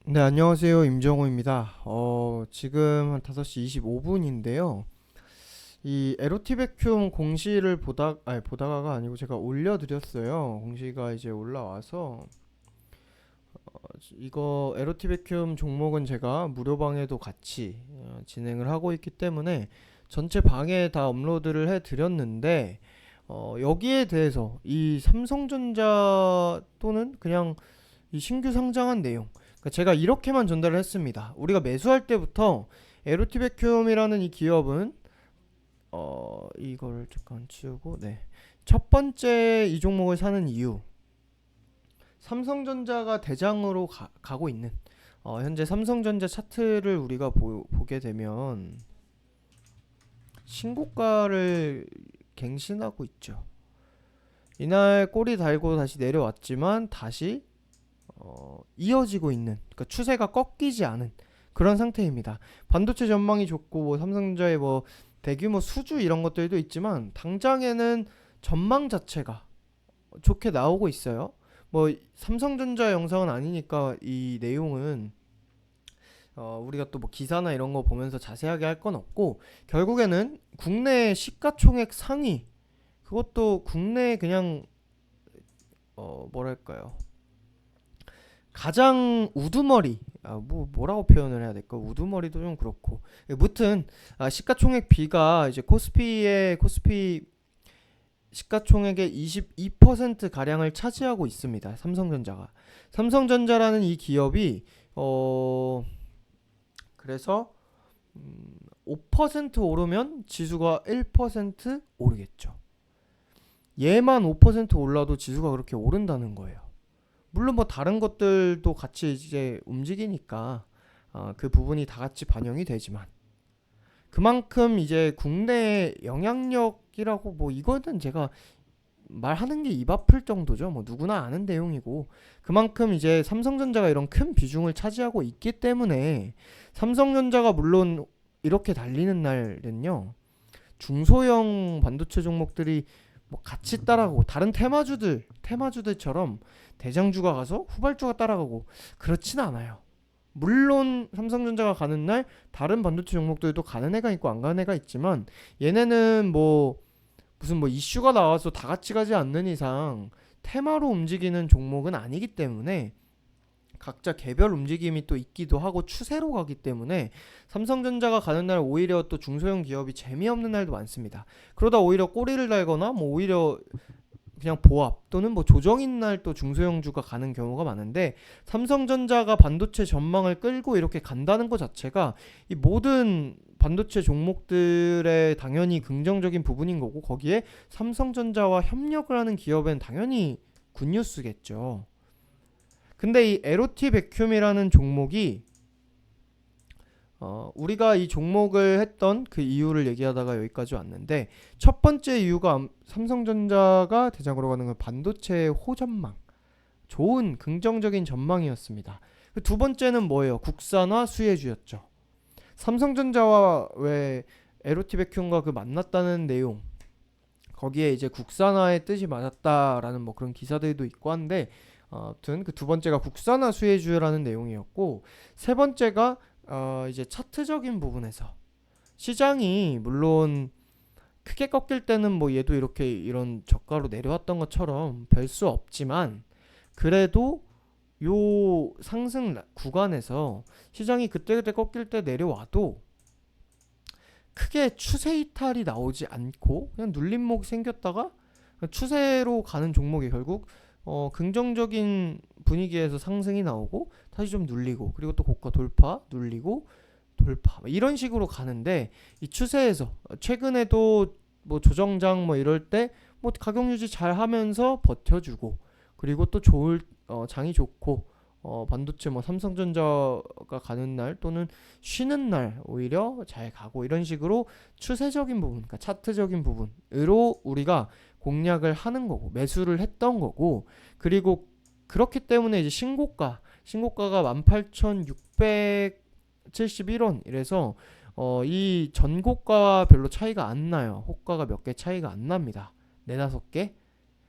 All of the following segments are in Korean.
네, 안녕하세요. 임정호입니다. 지금 한 5시 25분인데요. 이 에로티베큐um 공시를 보다가가 아니고 제가 올려드렸어요. 공시가 이제 올라와서 이거 에로티베큐um 종목은 제가 무료 방에도 같이 진행을 하고 있기 때문에 전체 방에 다 업로드를 해드렸는데 여기에 대해서 이 삼성전자 또는 그냥 이 신규 상장한 내용, 그러니까 제가 이렇게만 전달을 했습니다. 우리가 매수할 때부터 에로티베큐움이라는 이 기업은 이걸 잠깐 치우고, 네, 첫 번째 이 종목을 사는 이유, 삼성전자가 대장으로 가고 있는 현재 삼성전자 차트를 우리가 보게 되면 신고가를 갱신하고 있죠. 이날 꼬리 달고 다시 내려왔지만 다시 이어지고 있는, 그러니까 추세가 꺾이지 않은 그런 상태입니다. 반도체 전망이 좋고 뭐 삼성전자의 뭐 대규모 수주 이런 것들도 있지만 당장에는 전망 자체가 좋게 나오고 있어요. 뭐 삼성전자 영상은 아니니까 이 내용은 우리가 또 뭐 기사나 이런 거 보면서 자세하게 할 건 없고, 결국에는 국내 시가총액 상위, 그것도 국내 그냥 뭐랄까요, 가장 우두머리, 뭐라고 표현을 해야 될까, 우두머리도 좀 그렇고, 무튼 시가총액 비가 이제 코스피 시가총액의 22% 가량을 차지하고 있습니다. 삼성전자라는 이 기업이 그래서 5% 오르면 지수가 1% 오르겠죠. 얘만 5% 올라도 지수가 그렇게 오른다는 거예요. 물론 뭐 다른 것들도 같이 이제 움직이니까 그 부분이 다 같이 반영이 되지만, 그만큼 이제 국내 영향력이라고, 뭐 이거는 제가 말하는 게 입 아플 정도죠. 뭐 누구나 아는 내용이고, 그만큼 이제 삼성전자가 이런 큰 비중을 차지하고 있기 때문에 삼성전자가 물론 이렇게 달리는 날은요, 중소형 반도체 종목들이 뭐 같이 따라가고, 다른 테마주들처럼 대장주가 가서 후발주가 따라가고 그렇진 않아요. 물론 삼성전자가 가는 날 다른 반도체 종목들도 가는 애가 있고 안 가는 애가 있지만, 얘네는 뭐 무슨 뭐 이슈가 나와서 다 같이 가지 않는 이상 테마로 움직이는 종목은 아니기 때문에 각자 개별 움직임이 또 있기도 하고 추세로 가기 때문에 삼성전자가 가는 날 오히려 또 중소형 기업이 재미없는 날도 많습니다. 그러다 오히려 꼬리를 달거나 뭐 오히려 그냥 보합 또는 뭐 조정인 날 또 중소형주가 가는 경우가 많은데, 삼성전자가 반도체 전망을 끌고 이렇게 간다는 것 자체가 이 모든 반도체 종목들의 당연히 긍정적인 부분인 거고, 거기에 삼성전자와 협력을 하는 기업엔 당연히 굿뉴스겠죠. 근데 이 에로티 백큐움이라는 종목이 우리가 이 종목을 했던 그 이유를 얘기하다가 여기까지 왔는데, 첫 번째 이유가 삼성전자가 대장으로 가는 건 반도체의 호전망, 좋은 긍정적인 전망이었습니다. 두 번째는 뭐예요? 국산화 수혜주였죠. 삼성전자와 왜 에로티베큐움과 그 만났다는 내용, 거기에 이제 국산화의 뜻이 맞았다라는 뭐 그런 기사들도 있고 한데, 아무튼 그 두 번째가 국산화 수혜주라는 내용이었고, 세 번째가 이제 차트적인 부분에서 시장이 물론 크게 꺾일 때는 뭐 얘도 이렇게 이런 저가로 내려왔던 것처럼 별 수 없지만, 그래도 요 상승 구간에서 시장이 그때그때 꺾일 때 내려와도 크게 추세 이탈이 나오지 않고 그냥 눌림목 생겼다가 추세로 가는 종목이 결국 긍정적인 분위기에서 상승이 나오고 다시 좀 눌리고, 그리고 또 고가 돌파 눌리고 돌파, 이런 식으로 가는데, 이 추세에서 최근에도 뭐 조정장 뭐 이럴 때 뭐 가격 유지 잘 하면서 버텨주고, 그리고 또 좋을 장이 좋고 반도체 뭐 삼성전자가 가는 날 또는 쉬는 날 오히려 잘 가고, 이런 식으로 추세적인 부분, 그러니까 차트적인 부분으로 우리가 공략을 하는 거고 매수를 했던 거고, 그리고 그렇기 때문에 이제 신고가가 18,671원 이래서 이 전고가와 별로 차이가 안 나요. 호가가 몇 개 차이가 안 납니다. 네다섯 개.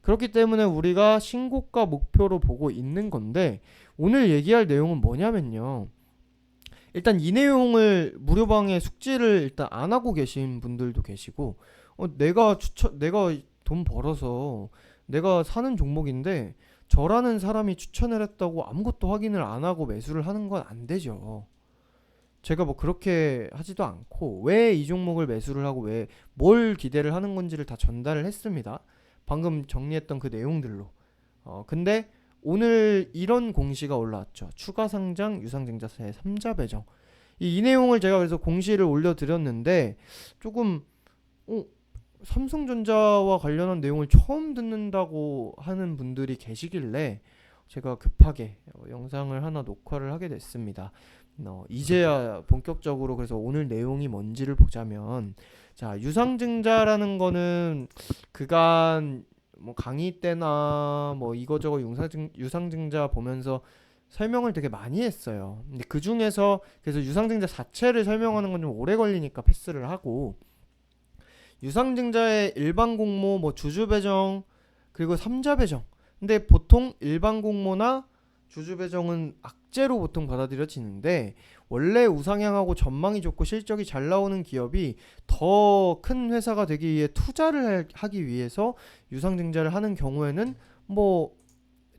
그렇기 때문에 우리가 신고가 목표로 보고 있는 건데, 오늘 얘기할 내용은 뭐냐면요. 일단 이 내용을 무료방에 숙지를 일단 안 하고 계신 분들도 계시고, 내가 돈 벌어서 내가 사는 종목인데 저라는 사람이 추천을 했다고 아무것도 확인을 안 하고 매수를 하는 건 안 되죠. 제가 뭐 그렇게 하지도 않고 왜 이 종목을 매수를 하고 왜 뭘 기대를 하는 건지를 다 전달을 했습니다. 방금 정리했던 그 내용들로. 근데 오늘 이런 공시가 올라왔죠. 추가 상장 유상증자사의 3자 배정. 이 내용을 제가 그래서 공시를 올려드렸는데 조금 어, 삼성전자와 관련한 내용을 처음 듣는다고 하는 분들이 계시길래 제가 급하게 영상을 하나 녹화를 하게 됐습니다. 이제야 본격적으로 그래서 오늘 내용이 뭔지를 보자면, 자, 유상증자라는 거는 그간 뭐 강의 때나 뭐 이거저거 유상증자 보면서 설명을 되게 많이 했어요. 근데 그 중에서 그래서 유상증자 자체를 설명하는 건 좀 오래 걸리니까 패스를 하고, 유상증자의 일반 공모, 뭐 주주 배정, 그리고 삼자 배정. 근데 보통 일반 공모나 주주 배정은 악재로 보통 받아들여지는데, 원래 우상향하고 전망이 좋고 실적이 잘 나오는 기업이 더 큰 회사가 되기 위해 투자를 하기 위해서 유상증자를 하는 경우에는 뭐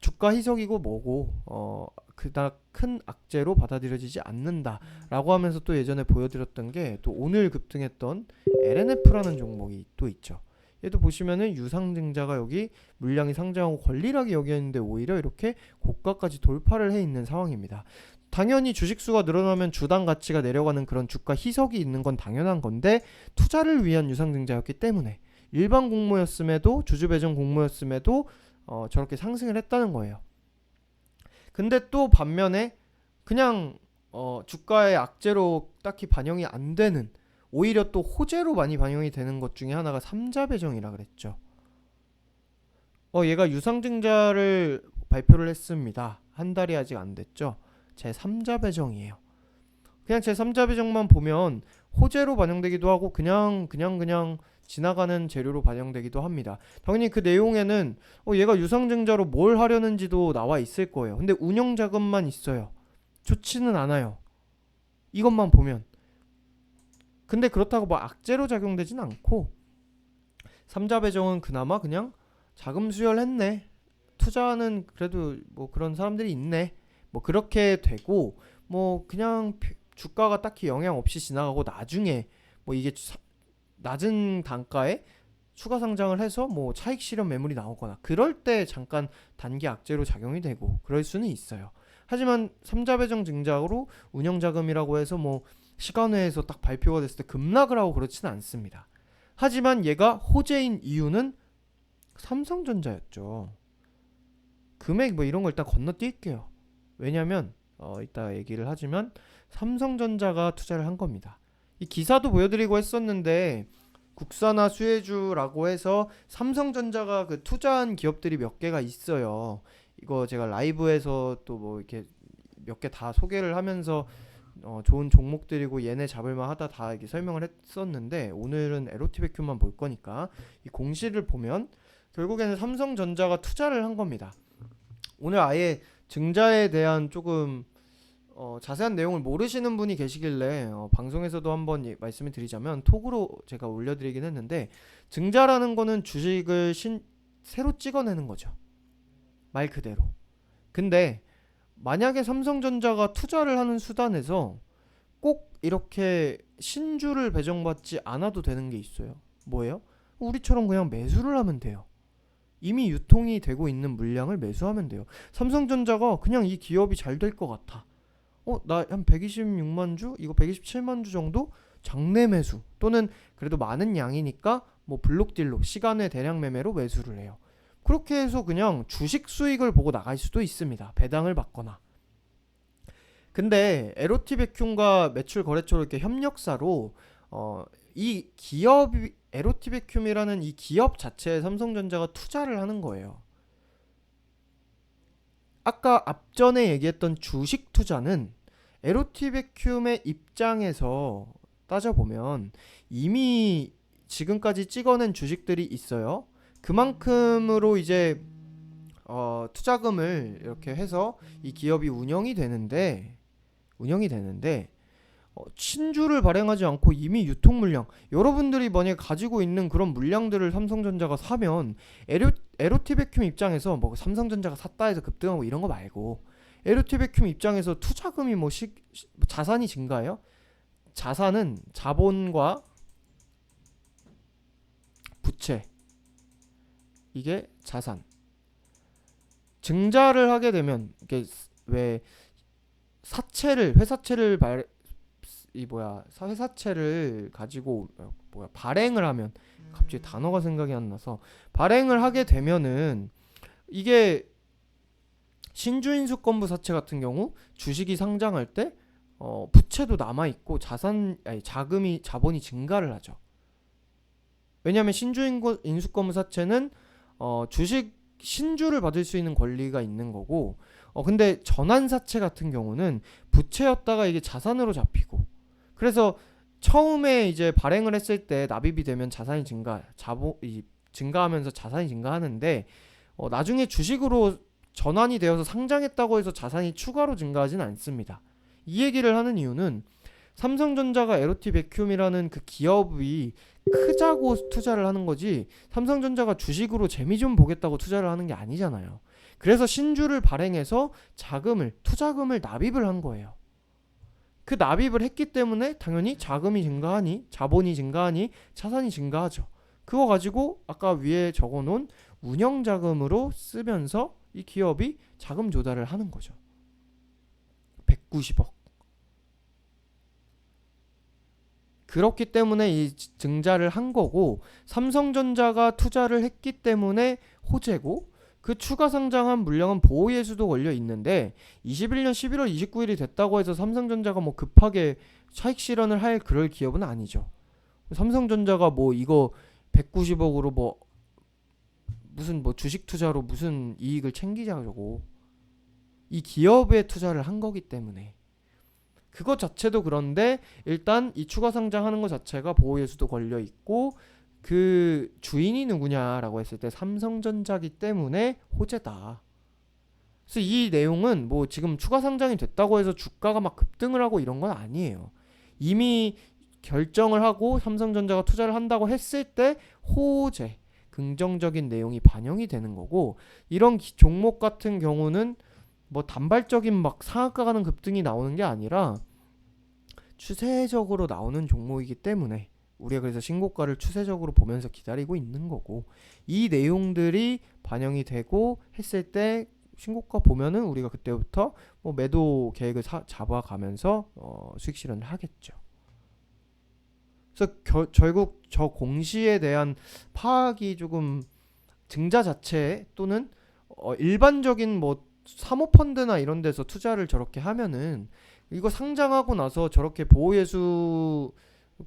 주가 희석이고 뭐고 그닥 큰 악재로 받아들여지지 않는다라고 하면서 또 예전에 보여드렸던 게 또 오늘 급등했던 LNF라는 종목이 또 있죠. 얘도 보시면은 유상증자가 여기 물량이 상장하고 권리락이 여기였는데 오히려 이렇게 고가까지 돌파를 해 있는 상황입니다. 당연히 주식수가 늘어나면 주당 가치가 내려가는 그런 주가 희석이 있는 건 당연한 건데, 투자를 위한 유상증자였기 때문에 일반 공모였음에도 주주 배정 공모였음에도 저렇게 상승을 했다는 거예요. 근데 또 반면에 그냥 주가의 악재로 딱히 반영이 안 되는, 오히려 또 호재로 많이 반영이 되는 것 중에 하나가 삼자 배정이라 그랬죠. 얘가 유상증자를 발표를 했습니다. 한 달이 아직 안 됐죠. 제 3자 배정이에요. 그냥 제 3자 배정만 보면 호재로 반영되기도 하고 그냥 지나가는 재료로 반영되기도 합니다. 당연히 그 내용에는 얘가 유상증자로 뭘 하려는지도 나와 있을 거예요. 근데 운영 자금만 있어요. 좋지는 않아요. 이것만 보면. 근데 그렇다고 뭐 악재로 작용되진 않고, 3자 배정은 그나마 그냥 자금 수혈했네, 투자하는 그래도 뭐 그런 사람들이 있네, 뭐 그렇게 되고, 뭐 그냥 주가가 딱히 영향 없이 지나가고 나중에 뭐 이게 낮은 단가에 추가 상장을 해서 뭐 차익 실현 매물이 나오거나 그럴 때 잠깐 단기 악재로 작용이 되고 그럴 수는 있어요. 하지만 3자 배정 증자로 운영 자금이라고 해서 뭐 시간외에서 딱 발표가 됐을 때 급락을 하고 그렇지는 않습니다. 하지만 얘가 호재인 이유는 삼성전자였죠. 금액 뭐 이런 걸 일단 건너뛸게요. 왜냐면 이따 얘기를 하지만 삼성전자가 투자를 한 겁니다. 이 기사도 보여드리고 했었는데, 국사나 수혜주라고 해서 삼성전자가 그 투자한 기업들이 몇 개가 있어요. 이거 제가 라이브에서 또 뭐 이렇게 몇 개 다 소개를 하면서 좋은 종목들이고 얘네 잡을만 하다 다 이렇게 설명을 했었는데, 오늘은 에로티베큐만 볼 거니까 이 공시를 보면 결국에는 삼성전자가 투자를 한 겁니다. 오늘 아예 증자에 대한 조금 자세한 내용을 모르시는 분이 계시길래 방송에서도 한번 말씀을 드리자면 톡으로 제가 올려드리긴 했는데, 증자라는 거는 주식을 새로 찍어내는 거죠, 말 그대로. 근데 만약에 삼성전자가 투자를 하는 수단에서 꼭 이렇게 신주를 배정받지 않아도 되는 게 있어요. 뭐예요? 우리처럼 그냥 매수를 하면 돼요. 이미 유통이 되고 있는 물량을 매수하면 돼요. 삼성전자가 그냥 이 기업이 잘 될 것 같아, 나 한 126만 주, 이거 127만 주 정도 장내 매수, 또는 그래도 많은 양이니까 뭐 블록딜로 시간외 대량 매매로 매수를 해요. 그렇게 해서 그냥 주식 수익을 보고 나갈 수도 있습니다, 배당을 받거나. 근데 에로티베큐과 매출 거래처로 이렇게 협력사로 이 기업, 에로티베큐이라는 이 기업 자체에 삼성전자가 투자를 하는 거예요. 아까 앞전에 얘기했던 주식 투자는 에로티베큐의 입장에서 따져보면 이미 지금까지 찍어낸 주식들이 있어요. 그만큼으로 이제 투자금을 이렇게 해서 이 기업이 운영이 되는데 신주를 발행하지 않고 이미 유통 물량, 여러분들이 만약에 가지고 있는 그런 물량들을 삼성전자가 사면 에로티베큐 입장에서 뭐 삼성전자가 샀다 해서 급등하고 이런 거 말고, 에로티베큐 입장에서 투자금이 자산이 증가해요. 자산은 자본과 부채, 이게 자산. 증자를 하게 되면 이게 왜 회사채를 가지고 발행을 하면, 갑자기 단어가 생각이 안 나서, 발행을 하게 되면은 이게 신주인수권부 사채 같은 경우 주식이 상장할 때 부채도 남아 있고 자본이 증가를 하죠. 왜냐하면 신주인수권부 사채는 주식 신주를 받을 수 있는 권리가 있는 거고, 근데 전환사채 같은 경우는 부채였다가 이게 자산으로 잡히고, 그래서 처음에 이제 발행을 했을 때 납입이 되면 자산이 증가하면서 자산이 증가하는데, 나중에 주식으로 전환이 되어서 상장했다고 해서 자산이 추가로 증가하지는 않습니다. 이 얘기를 하는 이유는 삼성전자가 에로티베큐움이라는 그 기업이 크자고 투자를 하는 거지, 삼성전자가 주식으로 재미 좀 보겠다고 투자를 하는 게 아니잖아요. 그래서 신주를 발행해서 투자금을 납입을 한 거예요. 그 납입을 했기 때문에 당연히 자본이 증가하니 자산이 증가하죠. 그거 가지고 아까 위에 적어놓은 운영자금으로 쓰면서 이 기업이 자금 조달을 하는 거죠. 190억. 그렇기 때문에 이 증자를 한 거고, 삼성전자가 투자를 했기 때문에 호재고, 그 추가 상장한 물량은 보호예수도 걸려 있는데 21년 11월 29일이 됐다고 해서 삼성전자가 뭐 급하게 차익 실현을 할 그럴 기업은 아니죠. 삼성전자가 뭐 이거 190억으로 무슨 주식 투자로 무슨 이익을 챙기자고, 이 기업에 투자를 한 거기 때문에 그것 자체도 그런데, 일단 이 추가 상장하는 것 자체가 보호예수도 걸려 있고, 그 주인이 누구냐라고 했을 때 삼성전자기 때문에 호재다. 그래서 이 내용은 뭐 지금 추가 상장이 됐다고 해서 주가가 막 급등을 하고 이런 건 아니에요. 이미 결정을 하고 삼성전자가 투자를 한다고 했을 때 호재, 긍정적인 내용이 반영이 되는 거고, 이런 종목 같은 경우는 뭐 단발적인 막 상한가 가는 급등이 나오는 게 아니라 추세적으로 나오는 종목이기 때문에 우리가 그래서 신고가를 추세적으로 보면서 기다리고 있는 거고, 이 내용들이 반영이 되고 했을 때 신고가 보면은 우리가 그때부터 뭐 매도 계획을 잡아가면서 수익 실현을 하겠죠. 그래서 결국 저 공시에 대한 파악이 조금, 증자 자체 또는 일반적인 뭐 사모펀드나 이런 데서 투자를 저렇게 하면은 이거 상장하고 나서 저렇게 보호예수고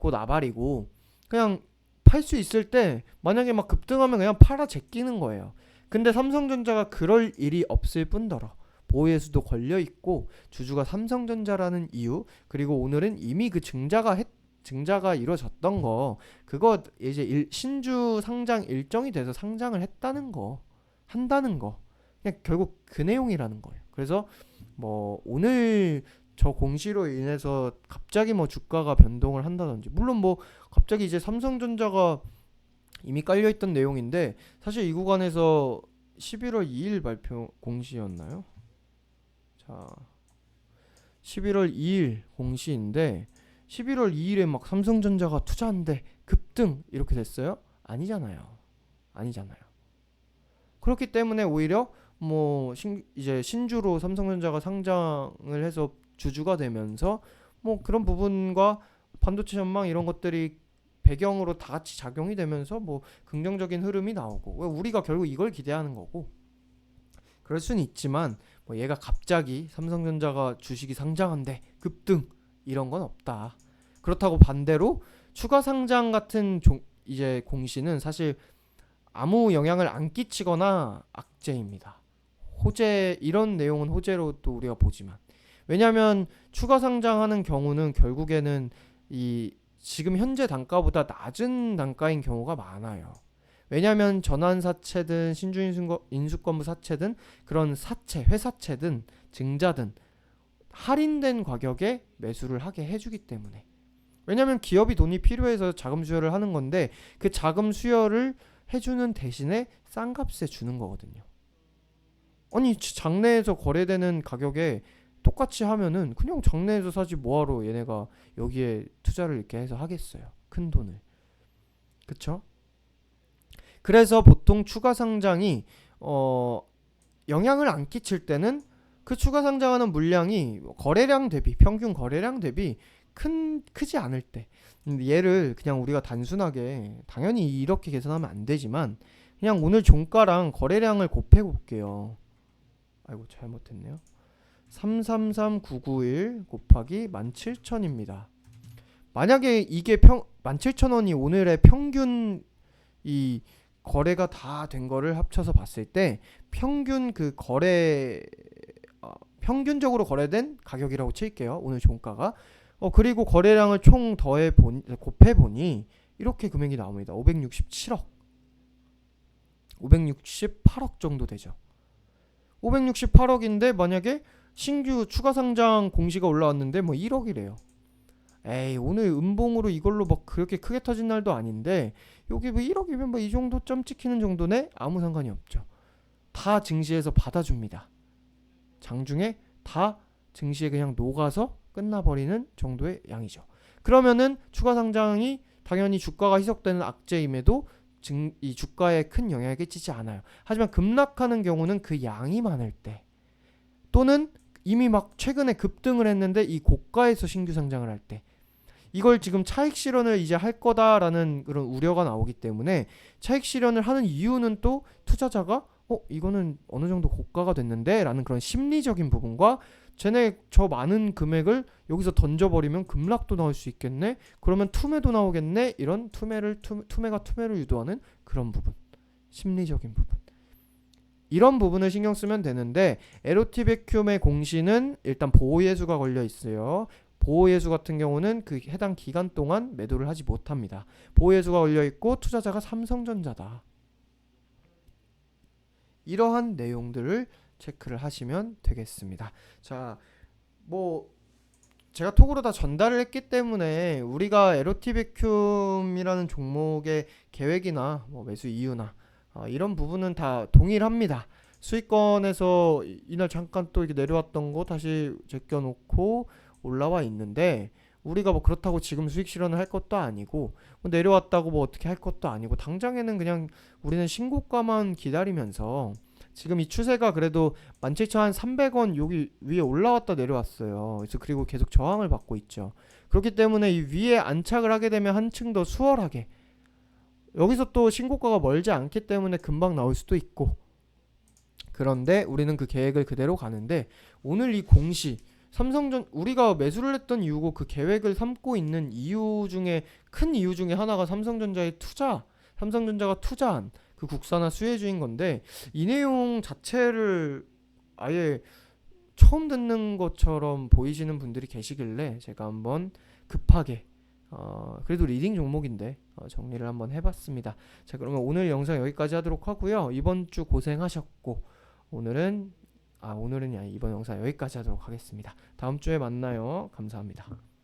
나발이고 그냥 팔 수 있을 때 만약에 막 급등하면 그냥 팔아 제끼는 거예요. 근데 삼성전자가 그럴 일이 없을 뿐더러 보호예수도 걸려 있고 주주가 삼성전자라는 이유, 그리고 오늘은 이미 그 증자가 이루어졌던 거, 그거 이제 신주 상장 일정이 돼서 상장을 한다는 거, 그냥 결국 그 내용이라는 거예요. 그래서 뭐 오늘 저 공시로 인해서 갑자기 뭐 주가가 변동을 한다든지, 물론 뭐 갑자기 이제 삼성전자가 이미 깔려있던 내용인데, 사실 이 구간에서 11월 2일 발표 공시였나요? 자, 11월 2일 공시인데 11월 2일에 막 삼성전자가 투자한대 급등 이렇게 됐어요? 아니잖아요. 그렇기 때문에 오히려 뭐 이제 신주로 삼성전자가 상장을 해서 주주가 되면서 뭐 그런 부분과 반도체 전망 이런 것들이 배경으로 다 같이 작용이 되면서 뭐 긍정적인 흐름이 나오고, 우리가 결국 이걸 기대하는 거고, 그럴 수는 있지만 뭐 얘가 갑자기 삼성전자가 주식이 상장한대 급등 이런 건 없다. 그렇다고 반대로 추가 상장 같은 이제 공시는 사실 아무 영향을 안 끼치거나 악재입니다. 호재, 이런 내용은 호재로 또 우리가 보지만, 왜냐하면 추가 상장하는 경우는 결국에는 이 지금 현재 단가보다 낮은 단가인 경우가 많아요. 왜냐하면 전환사채든 신주인수권부 사채든 그런 사채, 회사채든 증자든 할인된 가격에 매수를 하게 해주기 때문에. 왜냐하면 기업이 돈이 필요해서 자금 수여를 하는 건데 그 자금 수여를 해주는 대신에 싼 값에 주는 거거든요. 아니 장내에서 거래되는 가격에 똑같이 하면은 그냥 장내에서 사지 뭐하러 얘네가 여기에 투자를 이렇게 해서 하겠어요. 큰 돈을. 그쵸? 그래서 보통 추가 상장이 영향을 안 끼칠 때는 그 추가 상장하는 물량이 거래량 대비 평균 거래량 대비 크지 않을 때. 얘를 그냥 우리가 단순하게 당연히 이렇게 계산하면 안 되지만 그냥 오늘 종가랑 거래량을 곱해 볼게요. 아이고 잘못했네요. 333991 곱하기 17,000입니다. 만약에 이게 17,000원이 오늘의 평균 이 거래가 다 된 거를 합쳐서 봤을 때 평균 그 평균적으로 거래된 가격이라고 칠게요. 오늘 종가가. 그리고 거래량을 총 곱해 보니 이렇게 금액이 나옵니다. 568억 정도 되죠. 568억인데 만약에 신규 추가 상장 공시가 올라왔는데 뭐 1억이래요. 에이 오늘 음봉으로 이걸로 막 그렇게 크게 터진 날도 아닌데 여기 뭐 1억이면 뭐 이 정도 점 찍히는 정도네? 아무 상관이 없죠. 다 증시에서 받아줍니다. 장중에 다 증시에 그냥 녹아서 끝나버리는 정도의 양이죠. 그러면은 추가 상장이 당연히 주가가 희석되는 악재임에도 이 주가에 큰 영향을 끼치지 않아요. 하지만 급락하는 경우는 그 양이 많을 때 또는 이미 막 최근에 급등을 했는데 이 고가에서 신규 상장을 할 때 이걸 지금 차익 실현을 이제 할 거다라는 그런 우려가 나오기 때문에 차익 실현을 하는 이유는 또 투자자가 이거는 어느 정도 고가가 됐는데 라는 그런 심리적인 부분과 쟤네 저 많은 금액을 여기서 던져버리면 급락도 나올 수 있겠네, 그러면 투매도 나오겠네, 이런 투매가 투매를 유도하는 그런 부분, 심리적인 부분, 이런 부분을 신경 쓰면 되는데 LOT 베큐움의 공시는 일단 보호예수가 걸려 있어요. 보호예수 같은 경우는 그 해당 기간 동안 매도를 하지 못합니다. 보호예수가 걸려 있고 투자자가 삼성전자다. 이러한 내용들을 체크를 하시면 되겠습니다. 자, 뭐 제가 톡으로 다 전달을 했기 때문에 우리가 LOT 베큐움이라는 종목의 계획이나 뭐 매수 이유나 이런 부분은 다 동일합니다. 수익권에서 이날 잠깐 또 이렇게 내려왔던 거 다시 제껴놓고 올라와 있는데 우리가 뭐 그렇다고 지금 수익 실현을 할 것도 아니고 뭐 내려왔다고 뭐 어떻게 할 것도 아니고 당장에는 그냥 우리는 신고가만 기다리면서 지금 이 추세가 그래도 17,300원 여기 위에 올라왔다 내려왔어요. 그래서 그리고 계속 저항을 받고 있죠. 그렇기 때문에 이 위에 안착을 하게 되면 한층 더 수월하게 여기서 또 신고가가 멀지 않기 때문에 금방 나올 수도 있고, 그런데 우리는 그 계획을 그대로 가는데 오늘 이 공시 우리가 매수를 했던 이유고 그 계획을 삼고 있는 이유 중에 큰 이유 중에 하나가 삼성전자가 투자한 그 국산화 수혜주인 건데 이 내용 자체를 아예 처음 듣는 것처럼 보이시는 분들이 계시길래 제가 한번 급하게 그래도 리딩 종목인데 정리를 한번 해봤습니다. 자, 그러면 오늘 영상 여기까지 하도록 하고요. 이번 주 고생하셨고 오늘은 이번 영상 여기까지 하도록 하겠습니다. 다음 주에 만나요. 감사합니다.